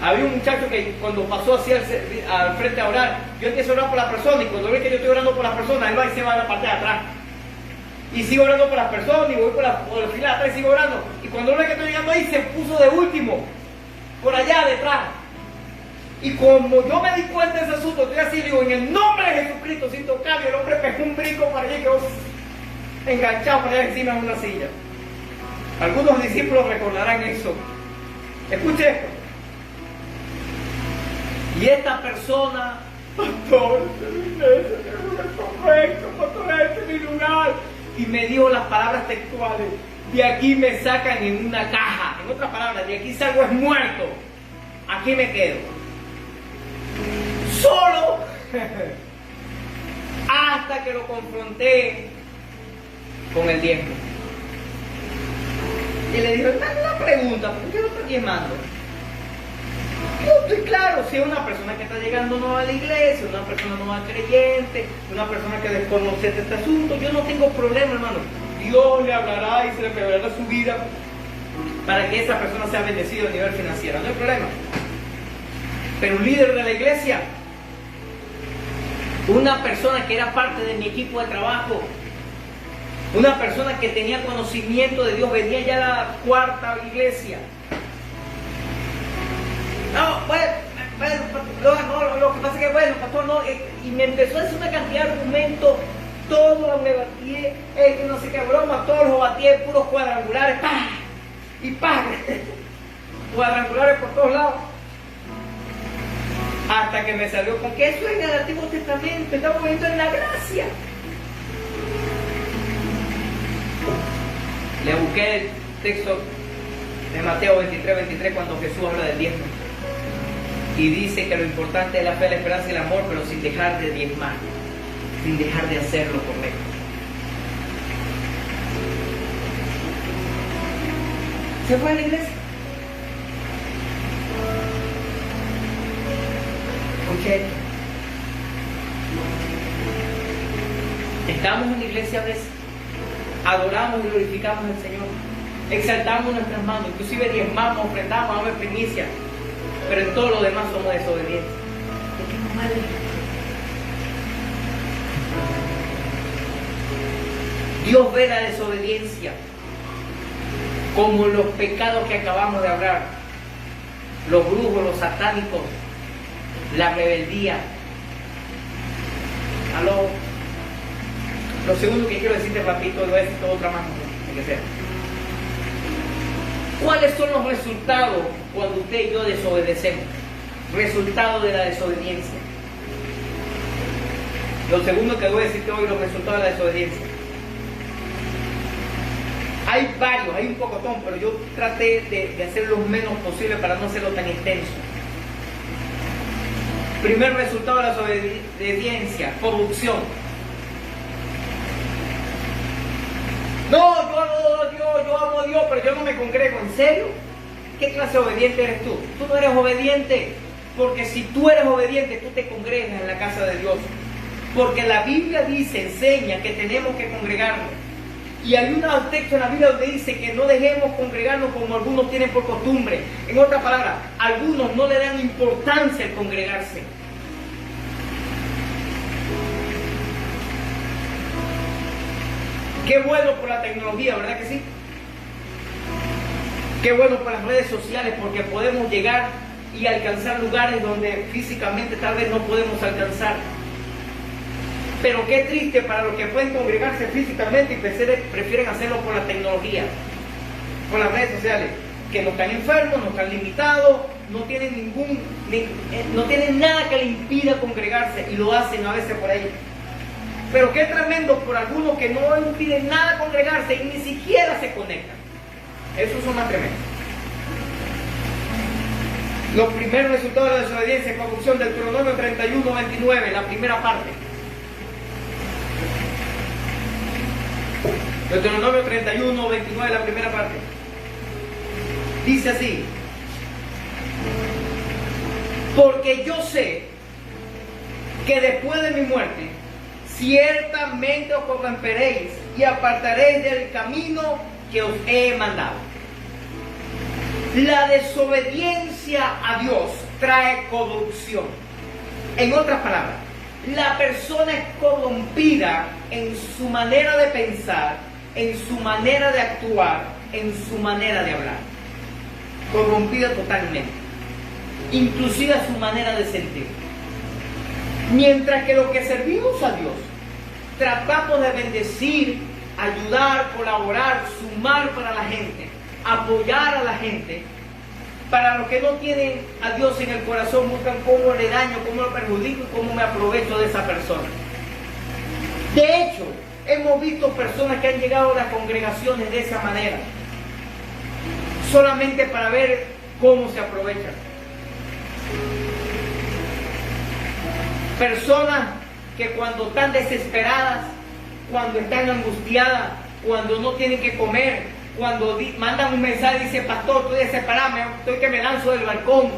había un muchacho que cuando pasó así al frente a orar, yo empiezo a orar por las personas y cuando ve que yo estoy orando por las personas, él va y se va a la parte de atrás. Y sigo orando por las personas y voy por la fila de atrás y sigo orando. Y cuando ve que estoy llegando ahí, se puso de último, por allá detrás. Y como yo me di cuenta de ese asunto, estoy así, digo, en el nombre de Jesucristo, sin tocar, y el hombre pegó un brinco para allá y quedó enganchado para allá encima de una silla. Algunos discípulos recordarán eso. Escuche esto. Y esta persona, pastor, correcto, pastor, este es mi lugar. Y me dijo las palabras textuales: de aquí me sacan en una caja. En otras palabras, de aquí salgo es muerto. Aquí me quedo. Solo hasta que lo confronté con el diezmo. Y le dije, hermano, una pregunta, ¿por qué no estás diezmando? Yo estoy claro, si es una persona que está llegando nueva a la iglesia, una persona nueva creyente, una persona que desconoce este asunto, yo no tengo problema, hermano. Dios le hablará y se le pegará su vida para que esa persona sea bendecida a nivel financiero, no hay problema. Pero un líder de la iglesia, una persona que era parte de mi equipo de trabajo, una persona que tenía conocimiento de Dios, venía ya a la cuarta iglesia. No, lo que pasa es que, bueno, pastor, no, y me empezó a decir una cantidad de argumentos, todo me batí, no sé qué broma, todos los batí, puros cuadrangulares, ¡pah! Y ¡pah! Cuadrangulares por todos lados. Hasta que me salió con que eso es en el Antiguo Testamento, estamos viendo en la gracia. Le busqué el texto de Mateo 23 cuando Jesús habla del diezmo. Y dice que lo importante es la fe, la esperanza y el amor, pero sin dejar de diezmar, sin dejar de hacer lo correcto. ¿Se fue a la iglesia? Escuche esto. Estamos en la iglesia a veces, adoramos y glorificamos al Señor, exaltamos nuestras manos, inclusive diezmamos, ofrendamos, damos primicia, pero en todo lo demás somos desobedientes. ¿De qué no vale? Dios ve la desobediencia como los pecados que acabamos de hablar, los brujos, los satánicos, la rebeldía. ¿Aló? Lo segundo que quiero decirte rapidito, lo voy a decir todo otra mano, que sea. ¿Cuáles son los resultados cuando usted y yo desobedecemos? Resultado de la desobediencia. Lo segundo que voy a decirte hoy, los resultados de la desobediencia. Hay varios, hay un pocotón, pero yo traté de hacer lo menos posible para no hacerlo tan extenso. Primer resultado de la desobediencia, corrupción. No, yo amo a Dios, yo amo a Dios, pero yo no me congrego. ¿En serio? ¿Qué clase de obediente eres tú? Tú no eres obediente, porque si tú eres obediente, tú te congregas en la casa de Dios. Porque la Biblia dice, enseña que tenemos que congregarnos. Y hay un texto en la Biblia donde dice que no dejemos congregarnos como algunos tienen por costumbre. En otras palabras, algunos no le dan importancia al congregarse. Qué bueno por la tecnología, ¿verdad que sí? Qué bueno para las redes sociales porque podemos llegar y alcanzar lugares donde físicamente tal vez no podemos alcanzar. Pero qué triste para los que pueden congregarse físicamente y prefieren hacerlo por la tecnología, por las redes sociales, que no están enfermos, no están limitados, no tienen no tienen nada que les impida congregarse y lo hacen a veces por ahí. Pero qué tremendo por algunos que no impiden nada congregarse y ni siquiera se conectan. Esos son más tremendos. Los primeros resultados de la desobediencia y corrupción del Deuteronomio 31:29, la primera parte. Deuteronomio 31:29, la primera parte. Dice así: porque yo sé que después de mi muerte, ciertamente os corromperéis y apartaréis del camino que os he mandado. La desobediencia a Dios trae corrupción. En otras palabras, la persona es corrompida en su manera de pensar, en su manera de actuar, en su manera de hablar. Corrompida totalmente. Inclusive su manera de sentir. Mientras que los que servimos a Dios, tratamos de bendecir, ayudar, colaborar, sumar para la gente, apoyar a la gente. Para los que no tienen a Dios en el corazón, buscan cómo le daño, cómo lo perjudico y cómo me aprovecho de esa persona. De hecho, hemos visto personas que han llegado a las congregaciones de esa manera, solamente para ver cómo se aprovechan. Personas que cuando están desesperadas, cuando están angustiadas, cuando no tienen que comer, cuando mandan un mensaje y dicen: pastor, estoy desesperado, estoy que me lanzo del balcón.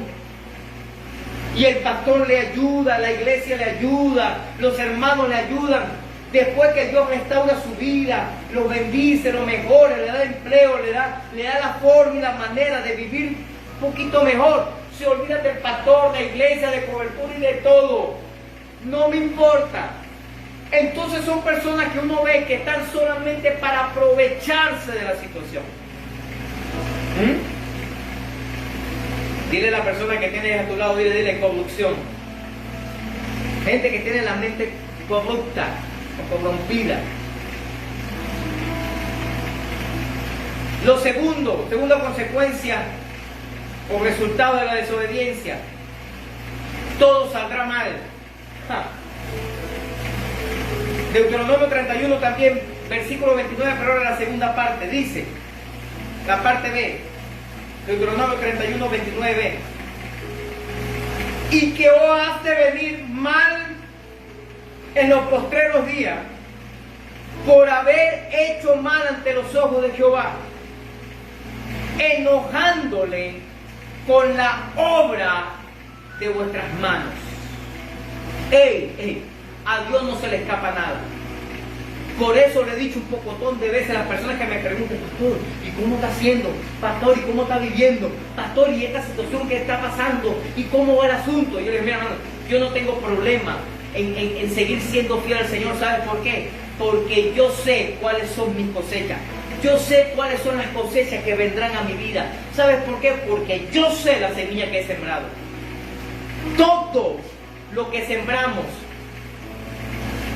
Y el pastor le ayuda, la iglesia le ayuda, los hermanos le ayudan. Después que Dios restaura su vida, lo bendice, lo mejora, le da empleo, le da la forma y la manera de vivir un poquito mejor. Se olvida del pastor, de la iglesia, de cobertura y de todo. No me importa. Entonces son personas que uno ve que están solamente para aprovecharse de la situación. Dile a la persona que tienes a tu lado, dile corrupción. Gente que tiene la mente corrupta o corrompida. Lo segunda consecuencia o resultado de la desobediencia: todo saldrá mal. Deuteronomio 31 también, versículo 29, pero ahora la segunda parte, dice, la parte B, Deuteronomio 31, 29, y que os hace venir mal en los postreros días por haber hecho mal ante los ojos de Jehová, enojándole con la obra de vuestras manos. A Dios no se le escapa nada. Por eso le he dicho un pocotón de veces a las personas que me preguntan: pastor, ¿y cómo está haciendo? Pastor, ¿y cómo está viviendo? Pastor, ¿y esta situación que está pasando? ¿Y cómo va el asunto? Y yo les digo: mira, hermano, yo no tengo problema en seguir siendo fiel al Señor. ¿Sabes por qué? Porque yo sé cuáles son mis cosechas. Yo sé cuáles son las cosechas que vendrán a mi vida. ¿Sabes por qué? Porque yo sé la semilla que he sembrado. Todo lo que sembramos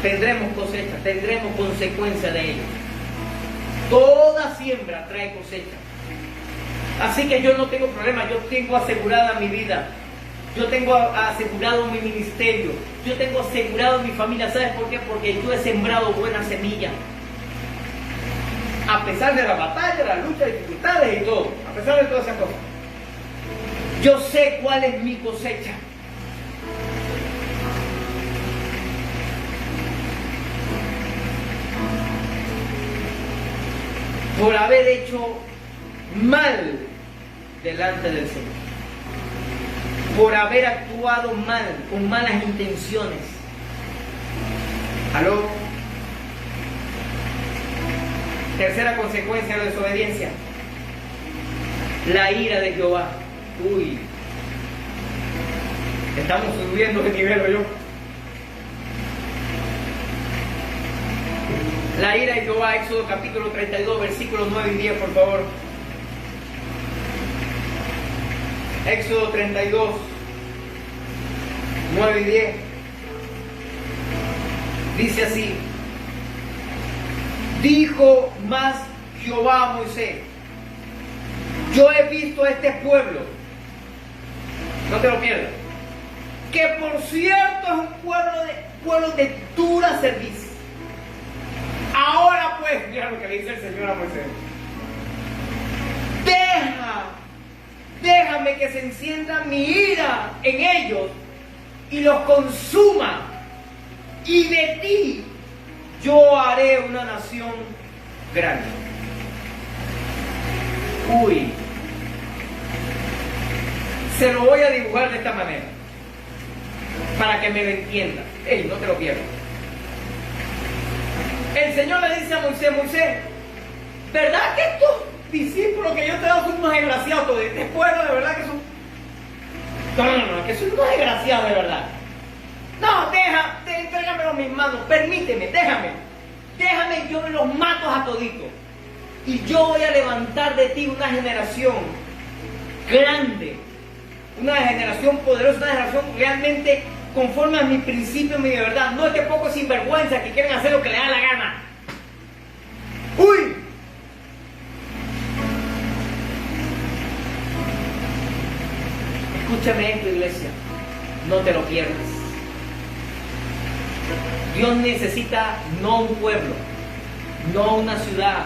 tendremos cosecha, tendremos consecuencia de ello. Toda siembra trae cosecha. Así que yo no tengo problema, yo tengo asegurada mi vida, yo tengo asegurado mi ministerio, yo tengo asegurado mi familia. ¿Sabes por qué? Porque yo he sembrado buena semilla. A pesar de la batalla, la lucha, dificultades y todo, a pesar de todas esas cosas, yo sé cuál es mi cosecha. Por haber hecho mal delante del Señor, por haber actuado mal, con malas intenciones. ¿Aló? Tercera consecuencia de la desobediencia: la ira de Jehová. Uy, estamos subiendo de nivel, ¿o yo? La ira de Jehová, Éxodo capítulo 32, versículos 9 y 10, por favor. Éxodo 32, 9 y 10. Dice así: dijo más Jehová a Moisés: yo he visto a este pueblo, no te lo pierdas, que por cierto es un pueblo de dura servicio. Ahora pues, mira lo que le dice el Señor a Moisés: déjame que se encienda mi ira en ellos y los consuma, y de ti yo haré una nación grande. Uy, se lo voy a dibujar de esta manera para que me lo entienda. Ey, no te lo pierdas. El Señor le dice a Moisés: Moisés, ¿verdad que estos discípulos que yo te he dado son unos desgraciados? Todo este pueblo de verdad que son... No, que son unos desgraciados de verdad. No, entrégamelo en mis manos, permíteme, déjame, yo los mato a toditos. Y yo voy a levantar de ti una generación grande, una generación poderosa, una generación realmente conforme a mi principio y mi verdad. No este poco sinvergüenza que quieren hacer lo que les da la gana. ¡Uy! Escúchame esto, iglesia, no te lo pierdas. Dios necesita no un pueblo, no una ciudad,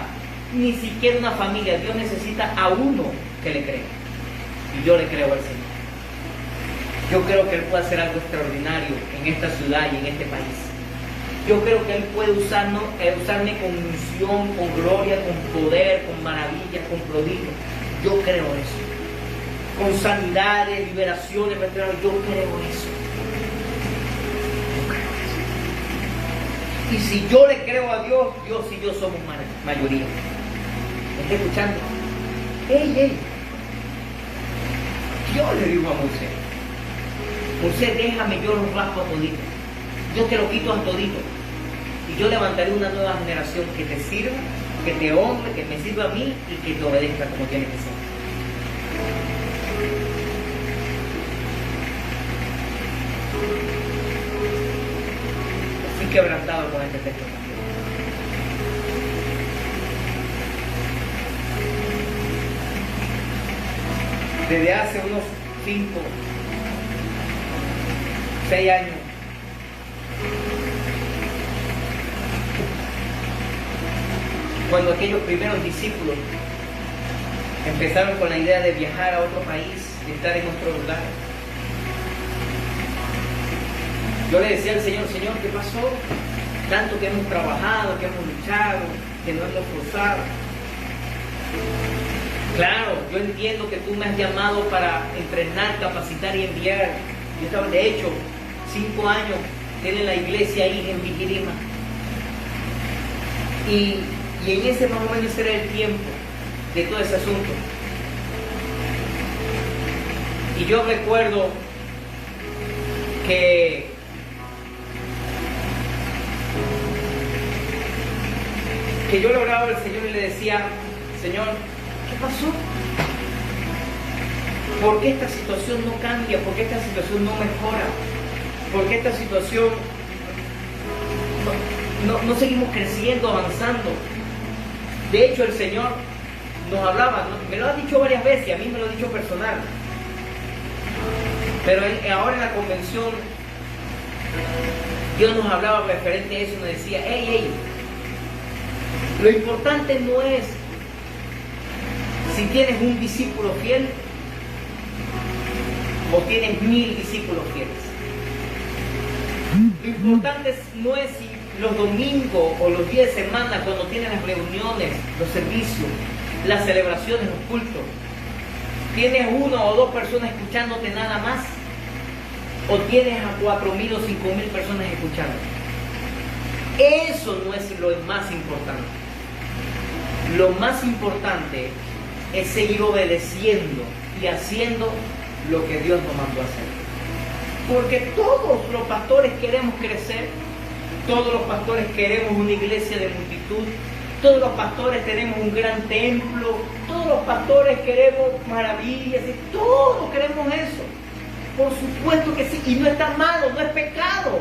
ni siquiera una familia. Dios necesita a uno que le crea. Y yo le creo al Señor. Yo creo que Él puede hacer algo extraordinario en esta ciudad y en este país. Yo creo que Él puede usarme con unción, con gloria, con poder, con maravillas, con prodigios. Yo creo eso. Con sanidades, liberaciones, yo creo eso. Y si yo le creo a Dios, Dios y yo somos mayoría. ¿Me está escuchando? ¡Ey! Yo le digo a Moisés: Moisés, déjame, yo los raspo a todito. Yo te lo quito a todito. Y yo levantaré una nueva generación que te sirva, que te honre, que me sirva a mí y que te obedezca como tiene que ser. Estoy quebrantado con este texto también. Desde hace unos 5, 6 años, cuando aquellos primeros discípulos empezaron con la idea de viajar a otro país, de estar en otro lugar, yo le decía al Señor: Señor, ¿qué pasó? Tanto que hemos trabajado, que hemos luchado, que nos hemos forzado. Claro, yo entiendo que tú me has llamado para entrenar, capacitar y enviar. Yo estaba, de hecho, 5 años tiene la iglesia ahí en Viquirima. Y en ese más o menos era el tiempo de todo ese asunto. Y yo recuerdo que yo le oraba al Señor y le decía: Señor, ¿qué pasó? ¿Por qué esta situación no cambia? ¿Por qué esta situación no mejora? ¿Por qué esta situación no seguimos creciendo, avanzando? De hecho, el Señor nos hablaba, me lo ha dicho varias veces y a mí me lo ha dicho personal. Pero ahora en la convención, Dios nos hablaba referente a eso y nos decía: hey, lo importante no es si tienes un discípulo fiel o tienes 1000 discípulos fieles. Lo importante no es si los domingos o los días de semana, cuando tienes las reuniones, los servicios, las celebraciones, los cultos, tienes 1 o 2 personas escuchándote nada más, o tienes a 4.000 o 5.000 personas escuchando. Eso no es lo más importante. Lo más importante es seguir obedeciendo y haciendo lo que Dios nos mandó a hacer. Porque todos los pastores queremos crecer, todos los pastores queremos una iglesia de multitud, Todos los pastores tenemos un gran templo, todos los pastores queremos maravillas, y todos queremos eso. Por supuesto que sí, y no está malo, no es pecado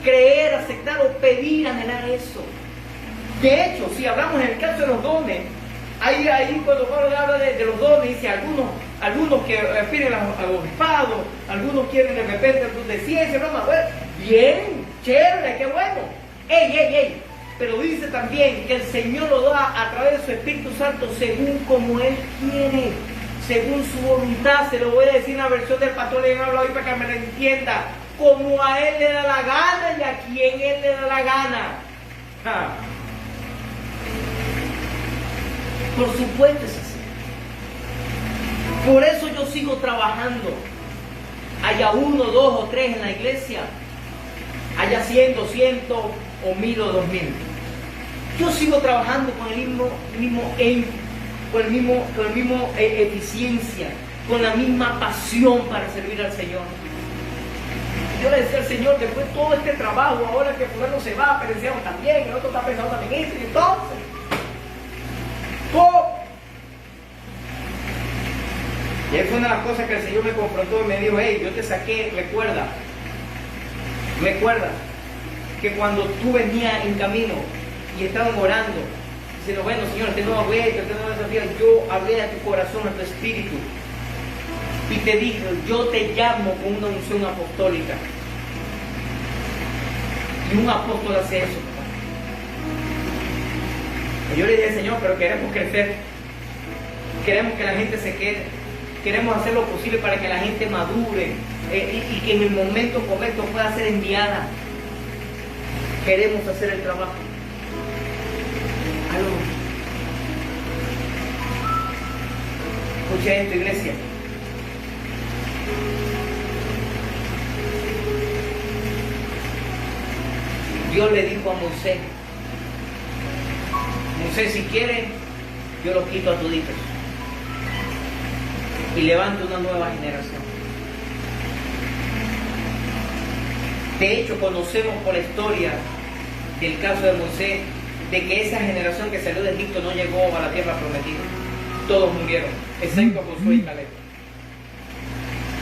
creer, aceptar o pedir, anhelar eso. De hecho, si hablamos en el caso de los dones, ahí cuando Pablo habla de los dones, dice algunos que aspiran al obispado, algunos quieren de repente el don de ciencia, broma, bueno, bien, chévere, qué bueno. ¡Ey! Pero dice también que el Señor lo da a través de su Espíritu Santo según como Él quiere, según su voluntad. Se lo voy a decir en la versión del pastor León habla hoy para que me lo entienda. Como a Él le da la gana y a quien Él le da la gana. Por supuesto es así. Por eso yo sigo trabajando. Haya 1, 2 o 3 en la iglesia, haya 100, 200 o 1000 o 2000. Yo sigo trabajando con el mismo aim, con el mismo eficiencia, con la misma pasión para servir al Señor. Yo le decía al Señor, después de todo este trabajo, ahora que fulano se va, pensamos también, el otro está pensando también esto, y entonces, ¿cómo? Y es una de las cosas que el Señor me confrontó y me dijo, hey, yo te saqué, recuerda que cuando tú venías en camino y estaban orando, diciendo, bueno, Señor, este nuevo vuelta, este nuevo desafío, yo hablé a tu corazón, a tu espíritu, y te dije, yo te llamo con una unción apostólica. Y un apóstol hace eso. Y yo le dije, Señor, pero queremos crecer, queremos que la gente se quede, queremos hacer lo posible para que la gente madure y que en el momento correcto pueda ser enviada. Queremos hacer el trabajo. Algo. Escucha esto, iglesia. Dios le dijo a Moisés, si quieres, yo los quito a toditos y levanto una nueva generación. De hecho, conocemos por la historia del caso de Moisés, de que esa generación que salió de Egipto no llegó a la tierra prometida. Todos murieron, excepto Josué y Caleb.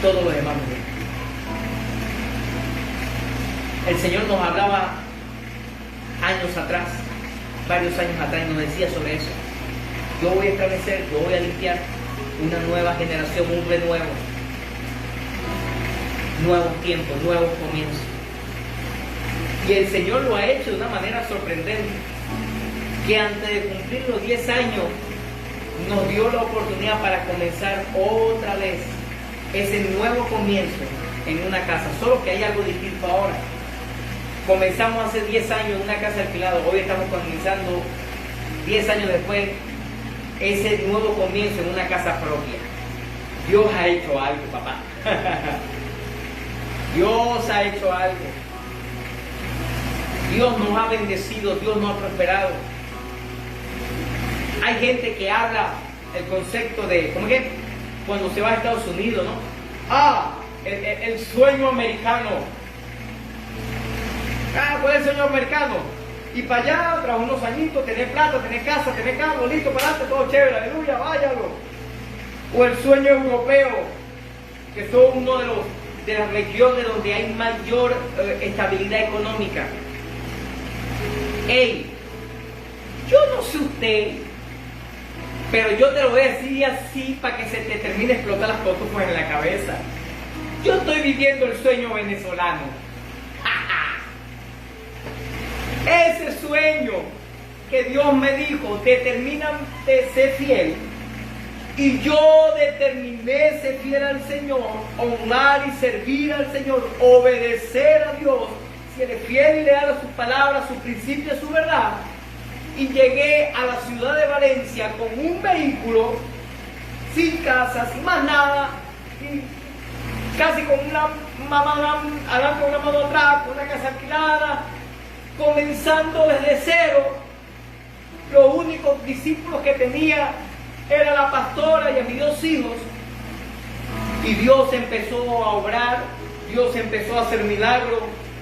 Todos los demás murieron. El Señor nos hablaba años atrás, varios años atrás, y nos decía sobre eso. Yo voy a establecer, yo voy a limpiar una nueva generación, un renuevo, nuevos tiempos, nuevos comienzos. Y el Señor lo ha hecho de una manera sorprendente, que antes de cumplir los 10 años nos dio la oportunidad para comenzar otra vez ese nuevo comienzo en una casa, solo que hay algo distinto ahora. Comenzamos hace 10 años en una casa alquilada, hoy estamos comenzando 10 años después ese nuevo comienzo en una casa propia. Dios ha hecho algo, papá. Dios ha hecho algo. Dios nos ha bendecido, Dios nos ha prosperado. Hay gente que habla el concepto de, ¿cómo que? Cuando se va a Estados Unidos, ¿no? El sueño americano. ¿Cuál es el sueño americano? Y para allá, tras unos añitos, tener plata, tener casa, tener carro, listo para adelante, todo chévere, aleluya, váyalo. O el sueño europeo, que son uno de las regiones donde hay mayor estabilidad económica. Hey, yo no sé usted, pero yo te lo voy a decir así para que se te termine de explotar las cosas en la cabeza. Yo estoy viviendo el sueño venezolano. Ese sueño que Dios me dijo, determínate ser fiel. Y yo determiné ser fiel al Señor, honrar y servir al Señor, obedecer a Dios, ser fiel y leal a sus palabras, a sus principios, a su verdad. Y llegué a la ciudad de Valencia con un vehículo, sin casa, sin más nada, y casi con una mano adelante, una mano atrás, con una casa alquilada, comenzando desde cero. Los únicos discípulos que tenía era la pastora y a mis 2 hijos. Y Dios empezó a obrar, Dios empezó a hacer milagros.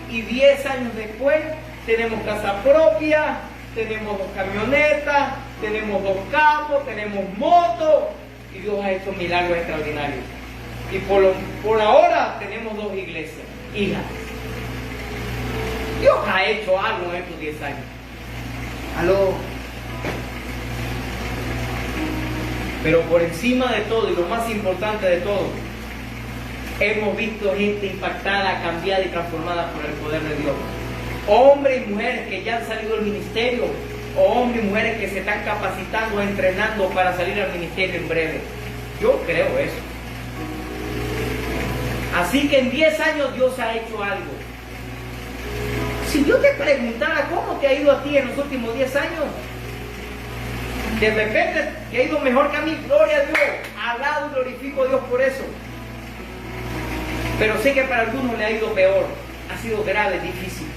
Y 10 años después tenemos casa propia, tenemos 2 camionetas, tenemos 2 carros, tenemos motos, y Dios ha hecho milagros extraordinarios. Y por ahora tenemos 2 iglesias, hijas. Dios ha hecho algo en estos 10 años. Aló. Pero por encima de todo, y lo más importante de todo, hemos visto gente impactada, cambiada y transformada por el poder de Dios. Hombres y mujeres que ya han salido del ministerio, o hombres y mujeres que se están capacitando, entrenando para salir al ministerio en breve. Yo creo eso. Así que en 10 años Dios ha hecho algo. Si yo te preguntara cómo te ha ido a ti en los últimos 10 años, de repente te ha ido mejor que a mí, gloria a Dios, alabo y glorifico a Dios por eso. Pero sé que para algunos le ha ido peor, ha sido grave, difícil.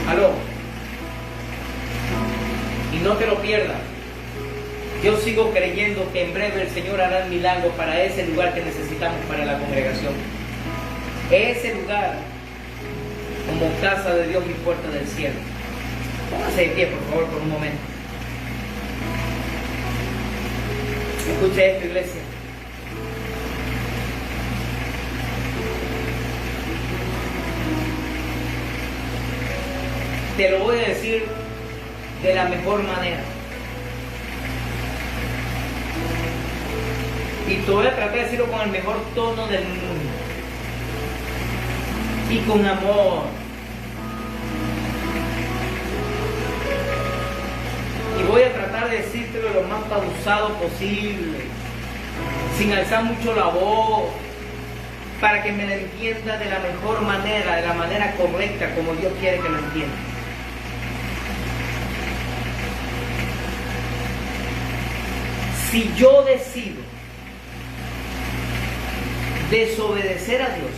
Aló. Y no te lo pierdas. Yo sigo creyendo que en breve el Señor hará el milagro para ese lugar que necesitamos para la congregación. Ese lugar como casa de Dios y puerta del cielo. Póngase de pie, por favor, por un momento. Escuche esto, iglesia. Te lo voy a decir de la mejor manera. Y te voy a tratar de decirlo con el mejor tono del mundo. Y con amor. Y voy a tratar de decírtelo lo más pausado posible, sin alzar mucho la voz, para que me la entienda de la mejor manera, de la manera correcta, como Dios quiere que lo entienda. Si yo decido desobedecer a Dios,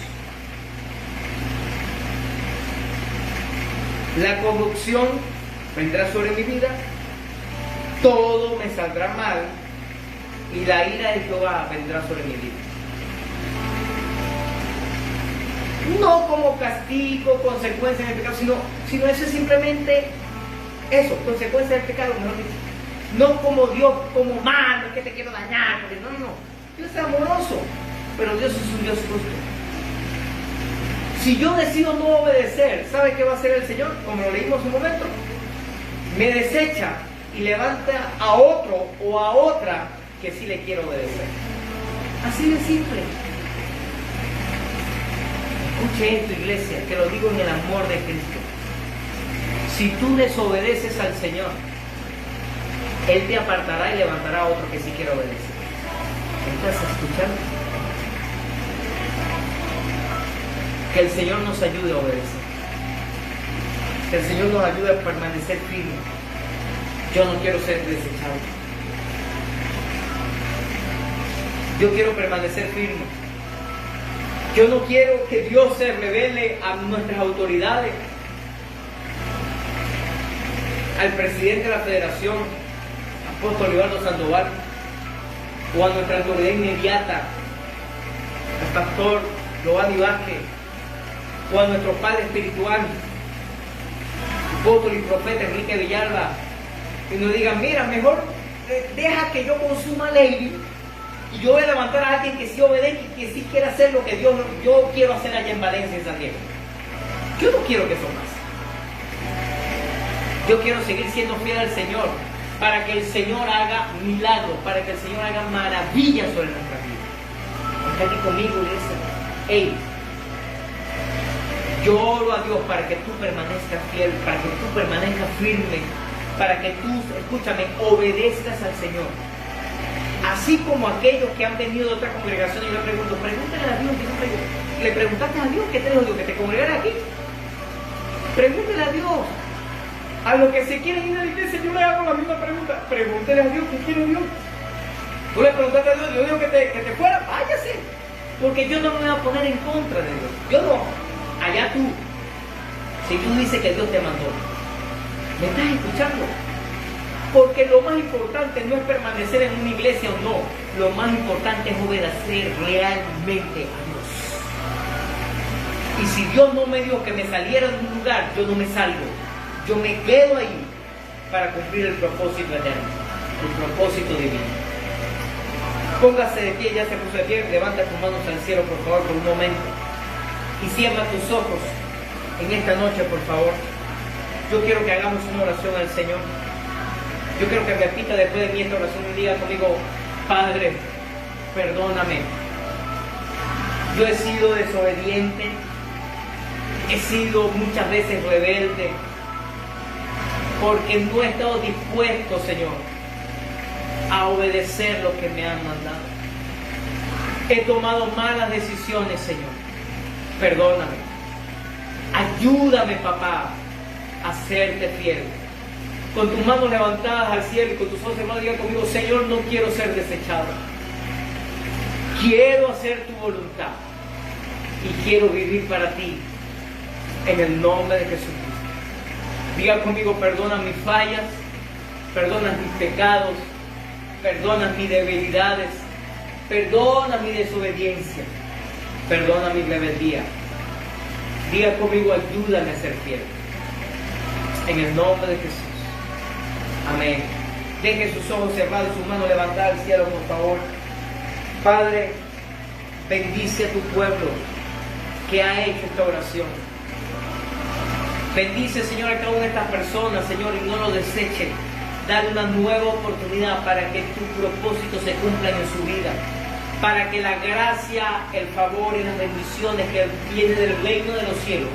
la corrupción vendrá sobre mi vida, todo me saldrá mal y la ira de Jehová vendrá sobre mi vida. No como castigo, consecuencia del pecado, sino eso es simplemente eso, consecuencia del pecado, mejor dicho. No como Dios, como malo, que te quiero dañar. No. Dios es amoroso, pero Dios es un Dios justo. Si yo decido no obedecer, ¿sabe qué va a hacer el Señor? Como lo leímos un momento. Me desecha y levanta a otro o a otra que sí le quiero obedecer. Así de simple. Escuche esto, iglesia, que lo digo en el amor de Cristo. Si tú desobedeces al Señor, Él te apartará y levantará a otro que sí quiera obedecer. ¿Estás escuchando? Que el Señor nos ayude a obedecer. Que el Señor nos ayude a permanecer firmes. Yo no quiero ser desechado. Yo quiero permanecer firme. Yo no quiero que Dios se revele a nuestras autoridades, al presidente de la federación, apóstol Eduardo Sandoval, o a nuestra autoridad inmediata, al pastor Giovanni Vázquez, o a nuestro padre espiritual, apóstol y profeta Enrique Villalba, y nos digan, mira, mejor deja que yo consuma ley y yo voy a levantar a alguien que sí obedezca y que sí quiera hacer lo que yo quiero hacer allá en Valencia, en San Diego. Yo no quiero que eso pase. Yo quiero seguir siendo fiel al Señor, para que el Señor haga milagros, para que el Señor haga maravillas sobre nuestra vida. Está aquí conmigo, iglesia. Hey, yo oro a Dios para que tú permanezcas fiel, para que tú permanezcas firme, para que tú, escúchame, obedezcas al Señor. Así como aquellos que han venido de otra congregación, y yo pregunto, pregúntale a Dios, ¿le preguntaste a Dios qué te dijo? ¿Que te congregara aquí? Pregúntale a Dios. A los que se quieren ir a la iglesia, yo le hago la misma pregunta. Pregúntale a Dios, ¿qué quiere Dios? Tú le preguntaste a Dios, yo digo que te fuera, váyase. Porque yo no me voy a poner en contra de Dios. Yo no, allá tú. Si tú dices que Dios te mandó, ¿me estás escuchando? Porque lo más importante no es permanecer en una iglesia o no. Lo más importante es obedecer realmente a Dios. Y si Dios no me dijo que me saliera de un lugar, yo no me salgo. Yo me quedo ahí para cumplir el propósito eterno, el propósito divino. Póngase de pie, ya se puso de pie, levanta tus manos al cielo, por favor, por un momento. Y cierra tus ojos en esta noche, por favor. Yo quiero que hagamos una oración al Señor. Yo quiero que repita después de mí esta oración y diga conmigo: Padre, perdóname. Yo he sido desobediente, he sido muchas veces rebelde, porque no he estado dispuesto, Señor, a obedecer lo que me han mandado. He tomado malas decisiones, Señor. Perdóname. Ayúdame, papá, a serte fiel. Con tus manos levantadas al cielo y con tus ojos cerrados, diga conmigo: Señor, no quiero ser desechado. Quiero hacer tu voluntad y quiero vivir para ti, en el nombre de Jesucristo. Diga conmigo: perdona mis fallas, perdona mis pecados, perdona mis debilidades, perdona mi desobediencia, perdona mi rebeldía. Diga conmigo: ayúdame a ser fiel, en el nombre de Jesús. Amén. Deje sus ojos cerrados y sus manos levantadas al cielo, por favor. Padre, bendice a tu pueblo que ha hecho esta oración. Bendice, Señor, a cada una de estas personas, Señor, y no lo deseche. Dale una nueva oportunidad para que tus propósitos se cumplan en su vida. Para que la gracia, el favor y las bendiciones que vienen del reino de los cielos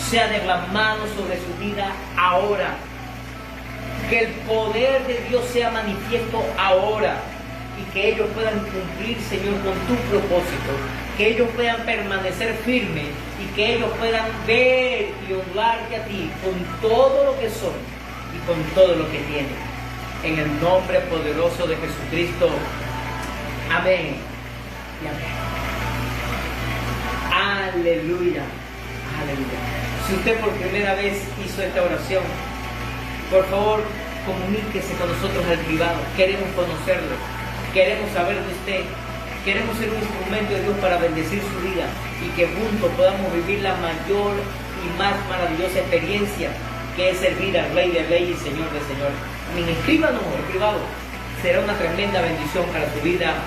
sea derramado sobre su vida ahora. Que el poder de Dios sea manifiesto ahora. Y que ellos puedan cumplir, Señor, con tu propósito. Que ellos puedan permanecer firmes y que ellos puedan ver y honrarte a ti con todo lo que son y con todo lo que tienen. En el nombre poderoso de Jesucristo. Amén y amén. Aleluya. Aleluya. Si usted por primera vez hizo esta oración, por favor, comuníquese con nosotros al privado. Queremos conocerlo. Queremos saber de usted. Queremos ser un instrumento de Dios para bendecir su vida y que juntos podamos vivir la mayor y más maravillosa experiencia que es servir al Rey de Reyes y Señor de Señores. Escríbanos en privado. Será una tremenda bendición para su vida.